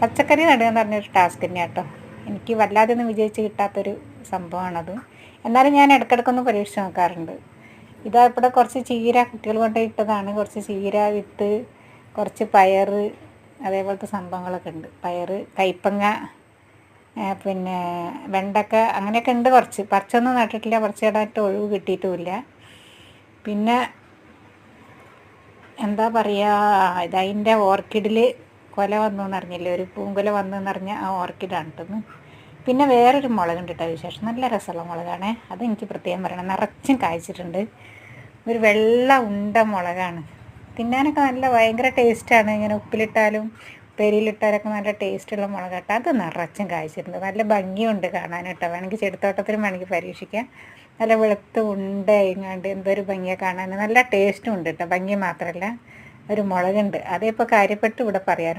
പച്ചക്കറി നടുക എന്ന് പറഞ്ഞൊരു ടാസ്ക് തന്നെയാണ് കേട്ടോ. എനിക്ക് വല്ലാതെ ഒന്നും വിജയിച്ച് കിട്ടാത്തൊരു സംഭവമാണത്. എന്നാലും ഞാൻ ഇടയ്ക്കിടയ്ക്കൊന്ന് പരീക്ഷിച്ച് നോക്കാറുണ്ട്. ഇതാ ഇവിടെ കുറച്ച് ചീര കുട്ടികൾ കൊണ്ട് ഇട്ടതാണ്. കുറച്ച് ചീര വിത്ത്, കുറച്ച് പയർ, അതേപോലത്തെ സംഭവങ്ങളൊക്കെ ഉണ്ട്. പയർ, കയ്പ്പങ്ങ, പിന്നെ വെണ്ടക്ക, അങ്ങനെയൊക്കെ ഉണ്ട്. കുറച്ച് പറിച്ചൊന്നും നട്ടിട്ടില്ല, പറിച്ചിടാനായിട്ട് ഒഴിവ് കിട്ടിയിട്ടുമില്ല. പിന്നെ എന്താ പറയുക, ഇതതിൻ്റെ ഓർക്കിഡിൽ കൊല വന്നു എന്നറിഞ്ഞില്ലേ, ഒരു പൂങ്കൊല വന്നു എന്നറിഞ്ഞ ആ ഓർക്കിഡാണ് കേട്ടത്. പിന്നെ വേറൊരു മുളകുണ്ട് കേട്ടോ വിശേഷം, നല്ല രസമുള്ള മുളകാണ്. അതെനിക്ക് പ്രത്യേകം പറയണം, നിറച്ചും കായ്ച്ചിട്ടുണ്ട്. ഒരു വെള്ള ഉണ്ട മുളകാണ്. തിന്നാനൊക്കെ നല്ല ഭയങ്കര ടേസ്റ്റാണ്. ഇങ്ങനെ ഉപ്പിലിട്ടാലും ഉപ്പേരിയിലിട്ടാലൊക്കെ നല്ല ടേസ്റ്റുള്ള മുളകാട്ടോ. അത് നിറച്ചും കായ്ച്ചിട്ടുണ്ട്, നല്ല ഭംഗിയുണ്ട് കാണാൻ കേട്ടോ. വേണമെങ്കിൽ ചെടിത്തോട്ടത്തിലും വേണമെങ്കിൽ പരീക്ഷിക്കാം. നല്ല വെളുത്ത് ഉണ്ട ഇങ്ങാണ്ട് എന്തൊരു ഭംഗിയാണ് കാണാൻ. നല്ല ടേസ്റ്റും ഉണ്ട് കേട്ടോ, ഭംഗി മാത്രമല്ല ഒരു മുളകുണ്ട്. അതേ ഇപ്പോൾ കാര്യപ്പെട്ട് ഇവിടെ പറയാനുള്ളൂ.